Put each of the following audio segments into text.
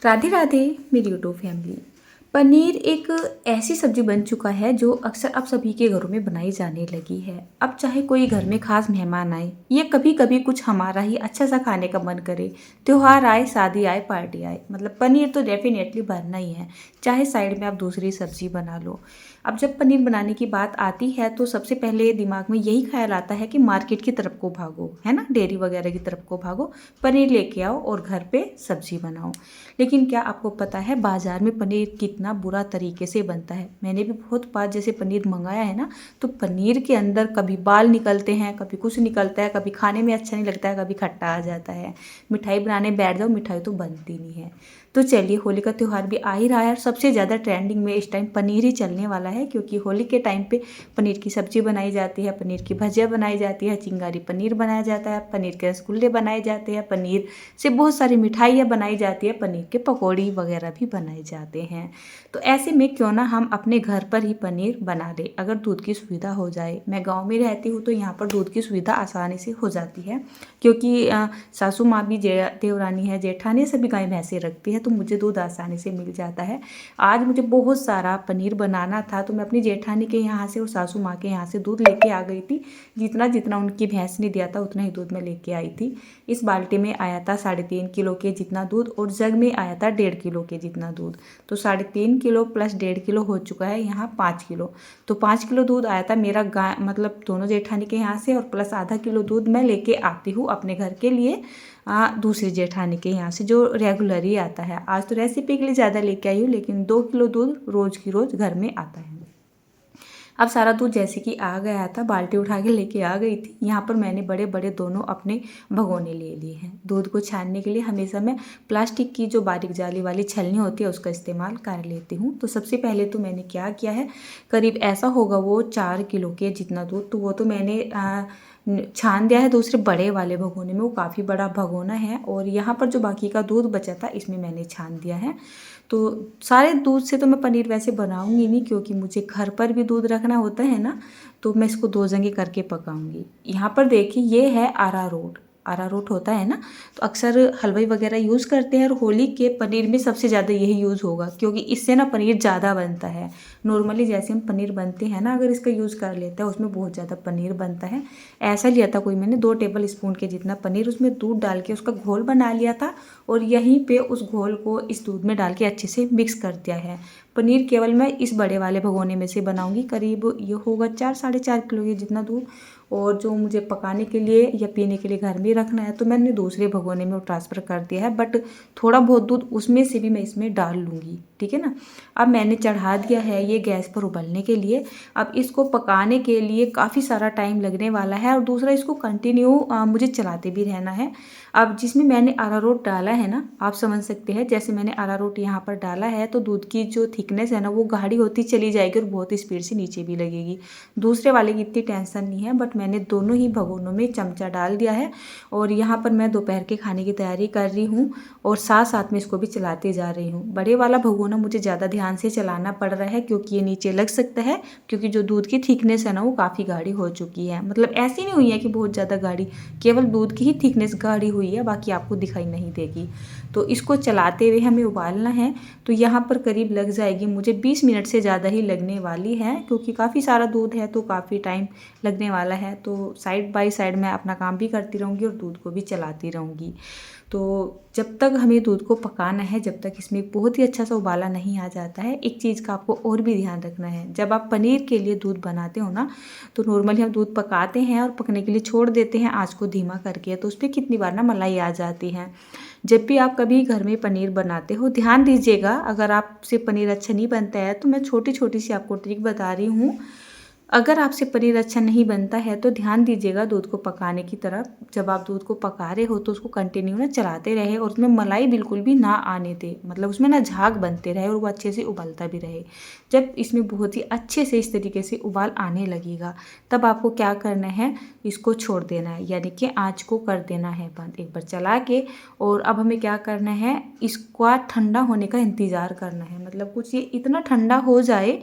राधे राधे मेरी YouTube family. Paneer एक ऐसी सब्जी बन चुका है जो अक्सर अब सभी के घरों में बनाई जाने लगी है। अब चाहे कोई घर में खास मेहमान आए या कभी कभी कुछ हमारा ही अच्छा सा खाने का मन करे, त्योहार आए, शादी आए, पार्टी आए, मतलब पनीर तो डेफिनेटली बनना ही है। चाहे साइड में आप दूसरी सब्जी बना लो। अब जब पनीर बनाने की बात आती है तो सबसे पहले दिमाग में यही ख्याल आता है कि मार्केट की तरफ को भागो, है ना, डेयरी वगैरह की तरफ को भागो, पनीर लेके आओ और घर पे सब्जी बनाओ। लेकिन क्या आपको पता है बाजार में पनीर कितना बुरा तरीके से बनता है। मैंने भी बहुत बार जैसे पनीर मंगाया है ना, तो पनीर के अंदर कभी बाल निकलते हैं, कभी कुछ निकलता है, कभी खाने में अच्छा नहीं लगता है, कभी खट्टा आ जाता है। मिठाई बनाने बैठ जाओ, मिठाई तो बनती नहीं है। तो चलिए, होली का त्यौहार भी आ ही रहा है और सबसे ज़्यादा ट्रेंडिंग में इस टाइम पनीर ही चलने वाला है, क्योंकि होली के टाइम पे पनीर की सब्जी बनाई जाती है, पनीर की भजिया बनाई जाती है, चिंगारी पनीर बनाया जाता है, पनीर के रसगुल्ले बनाए जाते हैं, पनीर से बहुत सारी मिठाइयाँ बनाई जाती है, पनीर के पकौड़ी वगैरह भी बनाए जाते हैं। तो ऐसे में क्यों ना हम अपने घर पर ही पनीर बना लें, अगर दूध की सुविधा हो जाए। मैं गाँव में रहती हूँ तो यहाँ पर दूध की सुविधा आसानी से हो जाती है, क्योंकि सासू माँ भी देवरानी है, जेठानी, सभी गाय भैंसे रखती है, तो मुझे दूध आसानी से मिल जाता है। आज मुझे बहुत सारा पनीर बनाना था तो मैं अपनी जेठानी के यहाँ से और सासू माँ के यहाँ से दूध लेके आ गई थी। जितना जितना उनकी भैंस ने दिया था उतना ही दूध मैं लेके आई थी। इस बाल्टी में आया था 3.5 किलो के जितना दूध और जग में आया था 1.5 किलो के जितना दूध। तो 3.5 किलो प्लस 1.5 किलो हो चुका है यहाँ 5 किलो। तो 5 किलो दूध आया था मेरा गाय, मतलब दोनों जेठानी के यहाँ से, और प्लस आधा किलो दूध मैं लेके आती हूँ अपने घर के लिए दूसरी जेठानी के यहाँ से, जो रेगुलर ही आता है। आज तो रेसिपी के लिए ज़्यादा लेके आई हूँ, लेकिन 2 किलो दूध रोज़ की रोज़ घर में आता है। अब सारा दूध जैसे कि आ गया था, बाल्टी उठा के लेके आ गई थी। यहाँ पर मैंने बड़े बड़े दोनों अपने भगोने ले लिए हैं। दूध को छानने के लिए हमेशा मैं प्लास्टिक की जो बारीक जाली वाली छलनी होती है उसका इस्तेमाल कर लेती हूँ। तो सबसे पहले तो मैंने क्या किया है, करीब ऐसा होगा वो 4 किलो के जितना दूध, तो वो तो मैंने छान दिया है दूसरे बड़े वाले भगोने में। वो काफ़ी बड़ा भगोना है और यहाँ पर जो बाकी का दूध बचा था इसमें मैंने छान दिया है। तो सारे दूध से तो मैं पनीर वैसे बनाऊंगी नहीं, क्योंकि मुझे घर पर भी दूध रखना होता है ना, तो मैं इसको 2 जगह करके पकाऊंगी। यहाँ पर देखिए, ये है अरारोट। अरारोट होता है ना, तो अक्सर हलवाई वगैरह यूज़ करते हैं और होली के पनीर में सबसे ज़्यादा यही यूज़ होगा, क्योंकि इससे ना पनीर ज़्यादा बनता है। नॉर्मली जैसे हम पनीर बनते हैं ना, अगर इसका यूज़ कर लेते हैं उसमें बहुत ज़्यादा पनीर बनता है। ऐसा लिया था कोई मैंने 2 टेबल स्पून के जितना पनीर, उसमें दूध डाल के उसका घोल बना लिया था और यहीं पे उस घोल को इस दूध में डाल के अच्छे से मिक्स कर दिया है। पनीर केवल मैं इस बड़े वाले भगोने में से बनाऊंगी, करीब ये होगा 4-4.5 किलो के जितना दूध। और जो मुझे पकाने के लिए या पीने के लिए घर में रखना है तो मैंने दूसरे भगोने में वो ट्रांसफ़र कर दिया है, बट थोड़ा बहुत दूध उसमें से भी मैं इसमें डाल लूँगी, ठीक है ना। अब मैंने चढ़ा दिया है ये गैस पर उबलने के लिए। अब इसको पकाने के लिए काफ़ी सारा टाइम लगने वाला है और दूसरा इसको कंटिन्यू मुझे चलाते भी रहना है। अब जिसमें मैंने अरारोट डाला है ना, आप समझ सकते हैं, जैसे मैंने अरारोट यहाँ पर डाला है तो दूध की जो थिकनेस है ना वो गाढ़ी होती चली जाएगी और बहुत स्पीड से नीचे भी लगेगी। दूसरे वाले की इतनी टेंशन नहीं है, बट मैंने दोनों ही भगोनों में चमचा डाल दिया है और यहाँ पर मैं दोपहर के खाने की तैयारी कर रही हूँ और साथ साथ में इसको भी चलाते जा रही हूँ। बड़े वाला भगोना मुझे ज़्यादा ध्यान से चलाना पड़ रहा है क्योंकि ये नीचे लग सकता है, क्योंकि जो दूध की थिकनेस है ना वो काफ़ी गाढ़ी हो चुकी है। मतलब ऐसी नहीं हुई है कि बहुत ज़्यादा गाढ़ी, केवल दूध की ही थिकनेस गाढ़ी हुई है, बाकी आपको दिखाई नहीं देगी। तो इसको चलाते हुए हमें उबालना है। तो यहाँ पर करीब लग जाएगी मुझे 20 मिनट से ज़्यादा ही लगने वाली है, क्योंकि काफ़ी सारा दूध है तो काफ़ी टाइम लगने वाला है। तो साइड बाय साइड मैं अपना काम भी करती रहूँगी और दूध को भी चलाती रहूँगी। तो जब तक हमें दूध को पकाना है, जब तक इसमें बहुत ही अच्छा सा उबाला नहीं आ जाता है। एक चीज़ का आपको और भी ध्यान रखना है, जब आप पनीर के लिए दूध बनाते हो ना, तो नॉर्मली हम दूध पकाते हैं और पकने के लिए छोड़ देते हैं आँच को धीमा करके, तो उस पर कितनी बार ना मलाई आ जाती है। जब भी आप कभी घर में पनीर बनाते हो ध्यान दीजिएगा, अगर आपसे पनीर अच्छा नहीं बनता है तो मैं छोटी छोटी सी आपको ट्रिक बता रही हूँ। अगर आपसे पनीर अच्छा नहीं बनता है तो ध्यान दीजिएगा दूध को पकाने की तरफ। जब आप दूध को पका रहे हो तो उसको कंटिन्यू ना चलाते रहे और उसमें मलाई बिल्कुल भी ना आने दे, मतलब उसमें ना झाग बनते रहे और वो अच्छे से उबलता भी रहे। जब इसमें बहुत ही अच्छे से इस तरीके से उबाल आने लगेगा तब आपको क्या करना है, इसको छोड़ देना है, यानी कि आँच को कर देना है बंद एक बार चला के। और अब हमें क्या करना है, इसका ठंडा होने का इंतज़ार करना है। मतलब कुछ ये इतना ठंडा हो जाए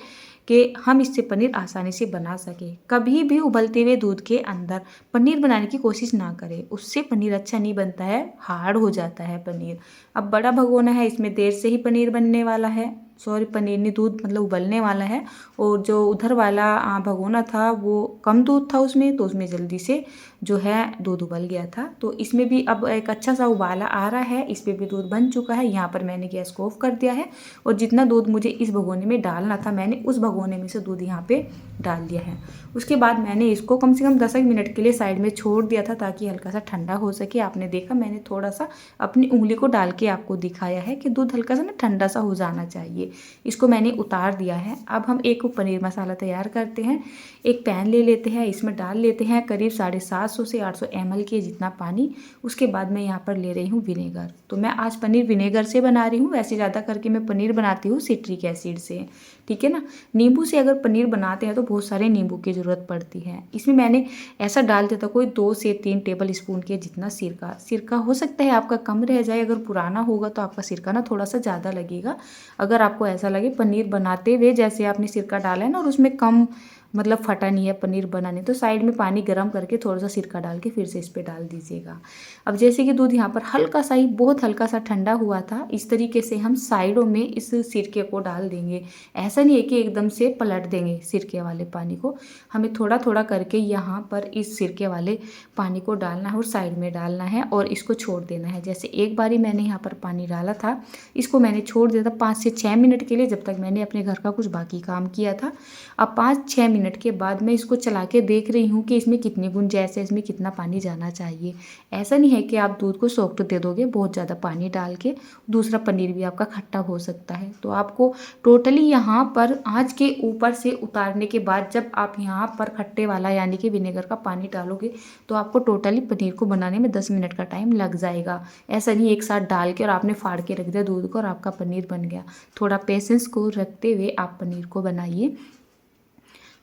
कि हम इससे पनीर आसानी से बना सकें। कभी भी उबलते हुए दूध के अंदर पनीर बनाने की कोशिश ना करें, उससे पनीर अच्छा नहीं बनता है, हार्ड हो जाता है पनीर। अब बड़ा भगोना है, इसमें देर से ही पनीर बनने वाला है, सॉरी पनीर नहीं, दूध मतलब उबलने वाला है। और जो उधर वाला भगोना था वो कम दूध था उसमें, तो उसमें जल्दी से जो है दूध उबल गया था। तो इसमें भी अब एक अच्छा सा उबाला आ रहा है, इस पर भी दूध बन चुका है। यहाँ पर मैंने गैस को ऑफ कर दिया है और जितना दूध मुझे इस भगोने में डालना था मैंने उस भगोने में से दूध यहाँ पे डाल दिया है। उसके बाद मैंने इसको कम से कम 10 मिनट के लिए साइड में छोड़ दिया था ताकि हल्का सा ठंडा हो सके। आपने देखा मैंने थोड़ा सा अपनी उंगली को डाल के आपको दिखाया है कि दूध हल्का सा ना ठंडा सा हो जाना चाहिए। इसको मैंने उतार दिया है। अब हम एक पनीर मसाला तैयार करते हैं। एक पैन ले लेते हैं, इसमें डाल लेते हैं करीब 750 से 800 ml के जितना पानी। उसके बाद मैं यहाँ पर ले रही हूँ विनेगर। तो मैं आज पनीर विनेगर से बना रही हूँ, वैसे ज़्यादा करके मैं पनीर बनाती हूँ सिट्रिक एसिड से, ठीक है ना। नींबू से अगर पनीर बनाते हैं तो बहुत सारे नींबू की ज़रूरत पड़ती है। इसमें मैंने ऐसा डाल दिया था कोई 2 से 3 टेबल स्पून के जितना सिरका। सिरका हो सकता है आपका कम रह जाए, अगर पुराना होगा तो आपका सिरका ना थोड़ा सा ज़्यादा लगेगा। अगर आपको ऐसा लगे पनीर बनाते हुए जैसे आपने सिरका डाला है ना और उसमें कम मतलब फटा नहीं है पनीर बनाने, तो साइड में पानी गर्म करके थोड़ा सा सिरका डाल के फिर से इस पर डाल दीजिएगा। अब जैसे कि दूध यहाँ पर हल्का सा ही बहुत हल्का सा ठंडा हुआ था, इस तरीके से हम साइडों में इस सिरके को डाल देंगे। ऐसा नहीं है कि एकदम से पलट देंगे सिरके वाले पानी को, हमें थोड़ा थोड़ा करके यहाँ पर इस सिरके वाले पानी को डालना है और साइड में डालना है और इसको छोड़ देना है। जैसे एक बारी मैंने यहाँ पर पानी डाला था, इसको मैंने छोड़ दिया था 5 से 6 मिनट के लिए, जब तक मैंने अपने घर का कुछ बाकी काम किया था। अब 5-6 मिनट के बाद मैं इसको चला के देख रही हूँ कि इसमें कितनी गुंजाइश है, इसमें कितना पानी जाना चाहिए। ऐसा नहीं है कि आप दूध को सॉफ्ट दे दोगे बहुत ज़्यादा पानी डाल के, दूसरा पनीर भी आपका खट्टा हो सकता है। तो आपको टोटली यहाँ पर आँच के ऊपर से उतारने के बाद जब आप यहाँ पर खट्टे वाला यानी कि विनेगर का पानी डालोगे तो आपको टोटली पनीर को बनाने में 10 मिनट का टाइम लग जाएगा। ऐसा नहीं एक साथ डाल के और आपने फाड़ के रख दिया दूध को और आपका पनीर बन गया। थोड़ा पेशेंस को रखते हुए आप पनीर को बनाइए।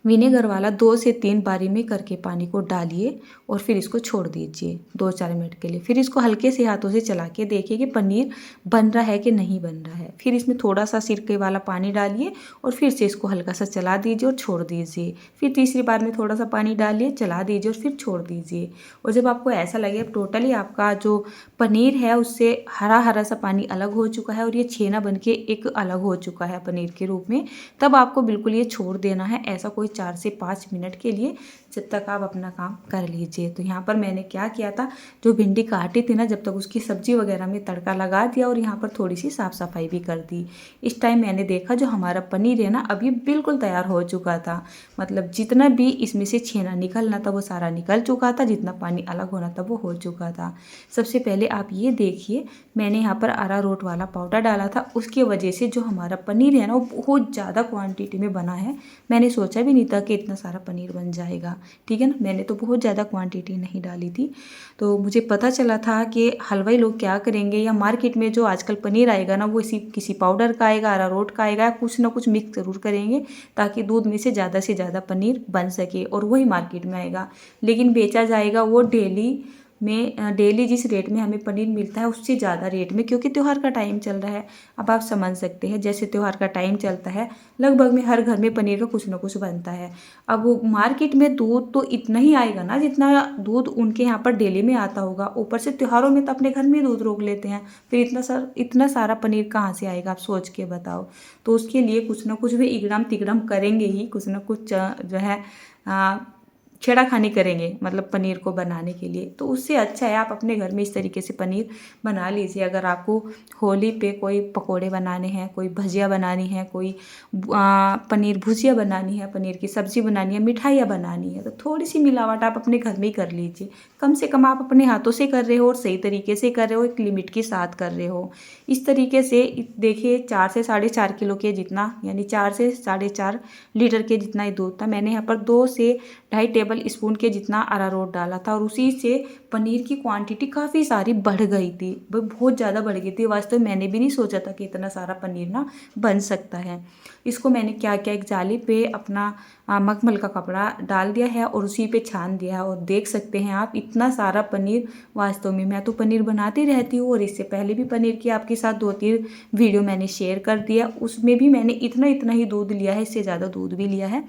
विनेगर वाला 2 से 3 बारी में करके पानी को डालिए और फिर इसको छोड़ दीजिए 2-4 मिनट के लिए। फिर इसको हल्के से हाथों से चला के देखिए कि पनीर बन रहा है कि नहीं बन रहा है। फिर इसमें थोड़ा सा सिरके वाला पानी डालिए और फिर से इसको हल्का सा चला दीजिए और छोड़ दीजिए। फिर तीसरी बार में थोड़ा सा पानी डालिए, चला दीजिए और फिर छोड़ दीजिए। और जब आपको ऐसा लगे अब टोटली आपका जो पनीर है उससे हरा हरा सा पानी अलग हो चुका है और ये छेना बन के एक अलग हो चुका है पनीर के रूप में, तब आपको बिल्कुल ये छोड़ देना है ऐसा कोई 4 से 5 मिनट के लिए, जब तक आप अपना काम कर लीजिए। तो यहाँ पर मैंने क्या किया था, जो भिंडी काटी थी ना, जब तक उसकी सब्जी वगैरह में तड़का लगा दिया और यहाँ पर थोड़ी सी साफ़ सफाई भी कर दी। इस टाइम मैंने देखा जो हमारा पनीर है ना अभी बिल्कुल तैयार हो चुका था। मतलब जितना भी इसमें से छेना निकलना था वो सारा निकल चुका था, जितना पानी अलग होना था वो हो चुका था। सबसे पहले आप ये देखिए मैंने यहाँ पर अरारोट वाला पाउडर डाला था, उसकी वजह से जो हमारा पनीर है ना वो बहुत ज़्यादा क्वांटिटी में बना है। मैंने सोचा भी नहीं था कि इतना सारा पनीर बन जाएगा, ठीक है ना। मैंने तो बहुत ज़्यादा क्वांटिटी नहीं डाली थी। तो मुझे पता चला था कि हलवाई लोग क्या करेंगे, या मार्केट में जो आजकल पनीर आएगा ना वो इसी किसी पाउडर का आएगा, अरारोट का आएगा, कुछ ना कुछ मिक्स ज़रूर करेंगे ताकि दूध में से ज़्यादा पनीर बन सके और वही मार्केट में आएगा। लेकिन बेचा जाएगा वो डेली जिस रेट में हमें पनीर मिलता है उससे ज़्यादा रेट में, क्योंकि त्यौहार का टाइम चल रहा है। अब आप समझ सकते हैं जैसे त्यौहार का टाइम चलता है लगभग में हर घर में पनीर का कुछ ना कुछ बनता है। अब वो मार्केट में दूध तो इतना ही आएगा ना जितना दूध उनके यहाँ पर डेली में आता होगा, ऊपर से त्योहारों में तो अपने घर में दूध रोक लेते हैं, फिर इतना सारा पनीर कहाँ से आएगा, आप सोच के बताओ। तो उसके लिए कुछ ना कुछ वे इगड़म तिगड़म करेंगे ही, कुछ ना कुछ जो है छेड़ाखानी करेंगे मतलब पनीर को बनाने के लिए। तो उससे अच्छा है आप अपने घर में इस तरीके से पनीर बना लीजिए। अगर आपको होली पे कोई पकोड़े बनाने हैं, कोई भजिया बनानी है, कोई पनीर भुजिया बनानी है, पनीर की सब्ज़ी बनानी है, मिठाइयाँ बनानी है, तो थोड़ी सी मिलावट आप अपने घर में ही कर लीजिए। कम से कम आप अपने हाथों से कर रहे हो और सही तरीके से कर रहे हो, एक लिमिट के साथ कर रहे हो। इस तरीके से देखिए 4 से 4.5 किलो के जितना यानी 4 से 4.5 लीटर के जितना ही दूध था, मैंने यहाँ पर 2 से 2.5 टेबल स्पून के जितना अरारोट डाला था और उसी से पनीर की क्वांटिटी काफ़ी सारी बढ़ गई थी, बहुत ज़्यादा बढ़ गई थी। वास्तव में मैंने भी नहीं सोचा था कि इतना सारा पनीर ना बन सकता है। इसको मैंने क्या किया, एक जाली पे अपना मखमल का कपड़ा डाल दिया है और उसी पे छान दिया है। और देख सकते हैं आप इतना सारा पनीर। वास्तव में मैं तो पनीर बनाती रहती हूँ और इससे पहले भी पनीर की आपके साथ 2-3 वीडियो मैंने शेयर कर दिया। उसमें भी मैंने इतना इतना ही दूध लिया है, इससे ज़्यादा दूध भी लिया है,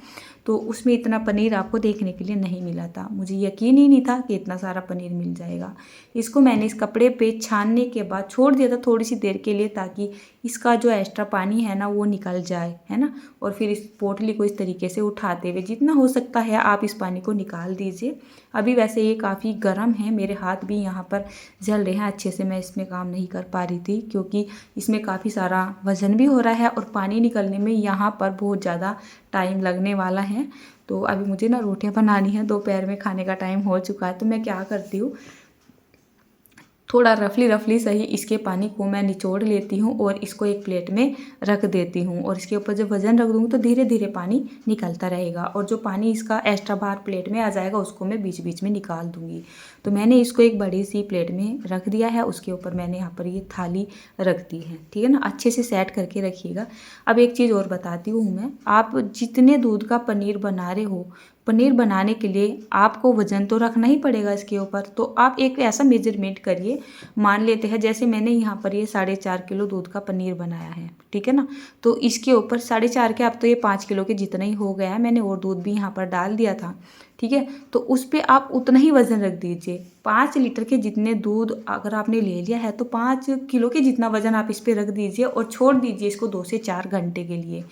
तो उसमें इतना पनीर आपको देखने के लिए नहीं मिला था। मुझे यकीन ही नहीं था कि इतना सारा पनीर मिल जाएगा। इसको मैंने इस कपड़े पे छानने के बाद छोड़ दिया था थोड़ी सी देर के लिए, ताकि इसका जो एक्स्ट्रा पानी है ना वो निकल जाए, है ना। और फिर इस पोटली को इस तरीके से उठाते हुए जितना हो सकता है आप इस पानी को निकाल दीजिए। अभी वैसे ये काफ़ी गर्म है, मेरे हाथ भी यहाँ पर जल रहे हैं, अच्छे से मैं इसमें काम नहीं कर पा रही थी क्योंकि इसमें काफ़ी सारा वज़न भी हो रहा है और पानी निकलने में यहाँ पर बहुत ज़्यादा टाइम लगने वाला है। तो अभी मुझे ना रोटियां बनानी है, दोपहर में खाने का टाइम हो चुका है। तो मैं क्या करती हूँ, थोड़ा रफली सही इसके पानी को मैं निचोड़ लेती हूँ और इसको एक प्लेट में रख देती हूँ। और इसके ऊपर जब वज़न रख दूँगी तो धीरे धीरे पानी निकलता रहेगा और जो पानी इसका एक्स्ट्रा बाहर प्लेट में आ जाएगा उसको मैं बीच बीच में निकाल दूँगी। तो मैंने इसको एक बड़ी सी प्लेट में रख दिया है, उसके ऊपर मैंने यहाँ पर ये थाली रख दी है, ठीक है ना। अच्छे से सेट करके रखिएगा। अब एक चीज़ और बताती हूँ मैं, आप जितने दूध का पनीर बना रहे हो, पनीर बनाने के लिए आपको वज़न तो रखना ही पड़ेगा इसके ऊपर। तो आप एक ऐसा मेजरमेंट करिए, मान लेते हैं जैसे मैंने यहाँ पर ये 4.5 किलो दूध का पनीर बनाया है, ठीक है ना। तो इसके ऊपर 4.5 के, अब तो ये 5 किलो के जितना ही हो गया है, मैंने और दूध भी यहाँ पर डाल दिया था, ठीक है। तो उस पर आप उतना ही वज़न रख दीजिए। 5 लीटर के जितने दूध अगर आपने ले लिया है तो 5 किलो के जितना वज़न आप इस पर रख दीजिए और छोड़ दीजिए इसको 2 से 4 घंटे के लिए।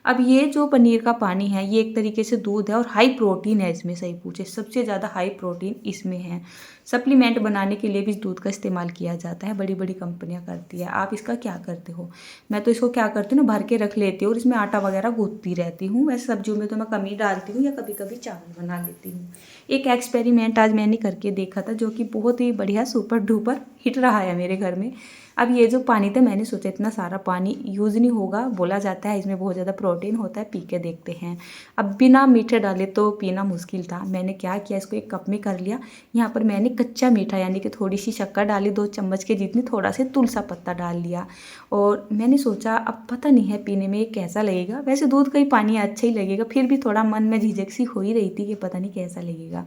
अब ये जो पनीर का पानी है ये एक तरीके से दूध है और हाई प्रोटीन है इसमें, सही पूछे सबसे ज़्यादा हाई प्रोटीन इसमें है। सप्लीमेंट बनाने के लिए भी इस दूध का इस्तेमाल किया जाता है, बड़ी बड़ी कंपनियां करती है। आप इसका क्या करते हो, मैं तो इसको क्या करती हूँ ना, भर के रख लेती हूँ और इसमें आटा वगैरह गूंथती रहती हूँ। वैसे सब्जियों में तो मैं कम ही डालती हूँ या कभी कभी चावल बना लेती हूँ। एक एक्सपेरिमेंट आज मैंने करके देखा था जो कि बहुत ही बढ़िया सुपर डुपर हिट रहा है मेरे घर में। अब ये जो पानी था, मैंने सोचा इतना सारा पानी यूज़ नहीं होगा, बोला जाता है इसमें बहुत ज़्यादा प्रोटीन होता है, पी के देखते हैं। अब बिना मीठे डाले तो पीना मुश्किल था। मैंने क्या किया, इसको एक कप में कर लिया। यहाँ पर मैंने कच्चा मीठा यानी कि थोड़ी सी शक्कर डाली, 2 चम्मच के जितनी, थोड़ा सा तुलसा पत्ता डाल लिया। और मैंने सोचा अब पता नहीं है पीने में ये कैसा लगेगा। वैसे दूध का ही पानी अच्छा ही लगेगा, फिर भी थोड़ा मन में झिझक सी हो ही रही थी कि पता नहीं कैसा लगेगा।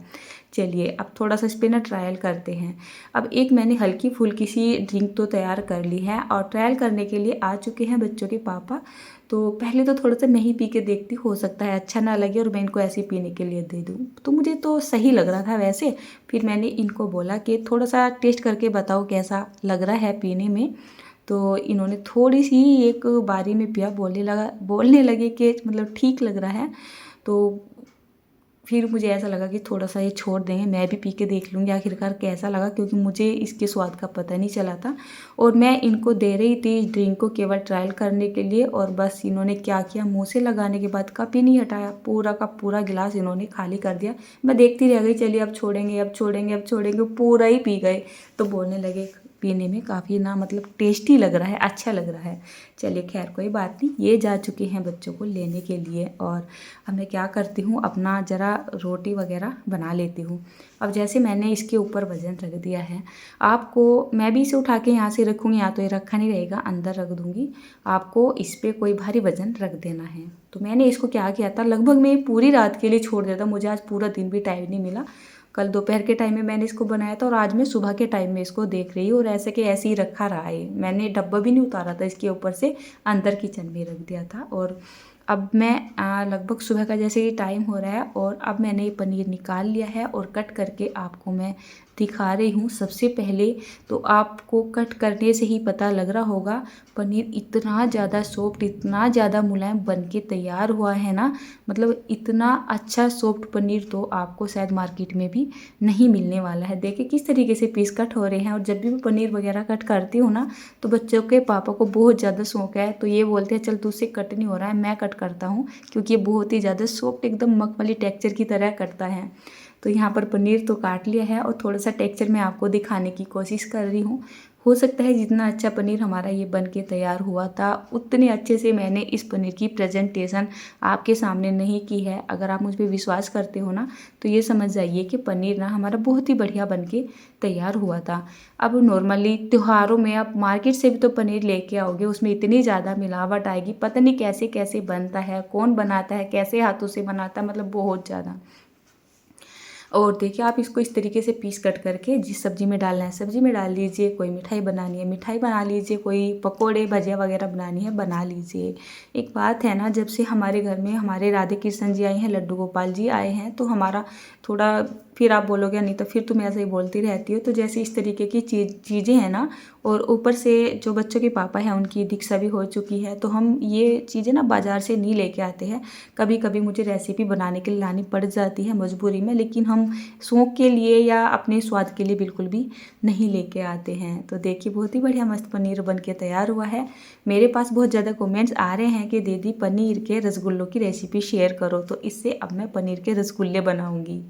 चलिए अब थोड़ा सा इस पर ना ट्रायल करते हैं। अब एक मैंने हल्की फुल्की सी ड्रिंक तो तैयार कर ली है और ट्रायल करने के लिए आ चुके हैं बच्चों के पापा। तो पहले तो थोड़ा सा मैं ही पी के देखती, हो सकता है अच्छा ना लगे और मैं इनको ऐसे ही पीने के लिए दे दूँ। तो मुझे तो सही लग रहा था वैसे। फिर मैंने इनको बोला कि थोड़ा सा टेस्ट करके बताओ कैसा लग रहा है पीने में। तो इन्होंने थोड़ी सी एक बारी में पिया, बोलने लगे कि मतलब ठीक लग रहा है। तो फिर मुझे ऐसा लगा कि थोड़ा सा ये छोड़ देंगे, मैं भी पी के देख लूँगी आखिरकार कैसा लगा, क्योंकि मुझे इसके स्वाद का पता नहीं चला था। और मैं इनको दे रही थी इस ड्रिंक को केवल ट्रायल करने के लिए, और बस इन्होंने क्या किया, मुँह से लगाने के बाद कप ही नहीं हटाया, पूरा का पूरा गिलास इन्होंने खाली कर दिया। मैं देखती रह गई, चलिए अब छोड़ेंगे अब छोड़ेंगे अब छोड़ेंगे, पूरा ही पी गए। तो बोलने लगे पीने में काफ़ी ना मतलब टेस्टी लग रहा है, अच्छा लग रहा है। चलिए खैर कोई बात नहीं, ये जा चुके हैं बच्चों को लेने के लिए। और अब मैं क्या करती हूँ, अपना ज़रा रोटी वगैरह बना लेती हूँ। अब जैसे मैंने इसके ऊपर वज़न रख दिया है, आपको मैं भी इसे उठा के यहाँ से रखूँगी, या तो ये रखा नहीं रहेगा, अंदर रख दूँगी। आपको इस पर कोई भारी वज़न रख देना है। तो मैंने इसको क्या किया था, लगभग मैं पूरी रात के लिए छोड़ दिया था, मुझे आज पूरा दिन भी टाइम नहीं मिला। कल दोपहर के टाइम में मैंने इसको बनाया था और आज मैं सुबह के टाइम में इसको देख रही हूँ, और ऐसे के ऐसे ही रखा रहा है। मैंने डब्बा भी नहीं उतारा था इसके ऊपर से, अंदर किचन में रख दिया था। और अब मैं लगभग सुबह का जैसे ही टाइम हो रहा है और अब मैंने ये पनीर निकाल लिया है और कट करके आपको मैं दिखा रही हूँ। सबसे पहले तो आपको कट करने से ही पता लग रहा होगा, पनीर इतना ज़्यादा सॉफ्ट, इतना ज़्यादा मुलायम बन के तैयार हुआ है ना, मतलब इतना अच्छा सॉफ्ट पनीर तो आपको शायद मार्केट में भी नहीं मिलने वाला है। देखिए किस तरीके से पीस कट हो रहे हैं। और जब भी मैं पनीर वगैरह कट करती हूँ ना, तो बच्चों के पापा को बहुत ज़्यादा शौक है, तो ये बोलते हैं चल तुझसे कट नहीं हो रहा है, मैं कट करता हूँ, क्योंकि ये बहुत ही ज़्यादा सॉफ्ट एकदम मखमली टेक्सचर की तरह कटता है। तो यहाँ पर पनीर तो काट लिया है और थोड़ा सा टेक्सचर मैं आपको दिखाने की कोशिश कर रही हूँ। हो सकता है जितना अच्छा पनीर हमारा ये बन के तैयार हुआ था, उतने अच्छे से मैंने इस पनीर की प्रेजेंटेशन आपके सामने नहीं की है। अगर आप मुझ पे विश्वास करते हो ना, तो ये समझ जाइए कि पनीर ना हमारा बहुत ही बढ़िया बन के तैयार हुआ था। अब नॉर्मली त्योहारों में आप मार्केट से भी तो पनीर लेके आओगे, उसमें इतनी ज़्यादा मिलावट आएगी, पता नहीं कैसे कैसे बनता है, कौन बनाता है, कैसे हाथों से बनाता है, मतलब बहुत ज़्यादा। और देखिए आप इसको इस तरीके से पीस कट करके जिस सब्ज़ी में डालना है सब्ज़ी में डाल लीजिए। कोई मिठाई बनानी है मिठाई बना लीजिए, कोई पकोड़े भजिया वगैरह बनानी है बना लीजिए। एक बात है ना, जब से हमारे घर में हमारे राधे कृष्ण जी आए हैं, लड्डू गोपाल जी आए हैं, तो हमारा थोड़ा, फिर आप बोलोगे नहीं तो फिर तुम ऐसे ही बोलती रहती हो, तो जैसे इस तरीके की चीज़ें हैं ना, और ऊपर से जो बच्चों के पापा हैं उनकी दीक्षा भी हो चुकी है, तो हम ये चीज़ें ना बाज़ार से नहीं लेके आते हैं। कभी कभी मुझे रेसिपी बनाने के लिए लानी पड़ जाती है मजबूरी में, लेकिन हम शौक़ के लिए या अपने स्वाद के लिए बिल्कुल भी नहीं लेके आते हैं। तो देखिए बहुत ही बढ़िया मस्त पनीर बन के तैयार हुआ है। मेरे पास बहुत ज़्यादा कमेंट्स आ रहे हैं कि दीदी पनीर के रसगुल्लों की रेसिपी शेयर करो, तो इससे अब मैं पनीर के रसगुल्ले बनाऊंगी।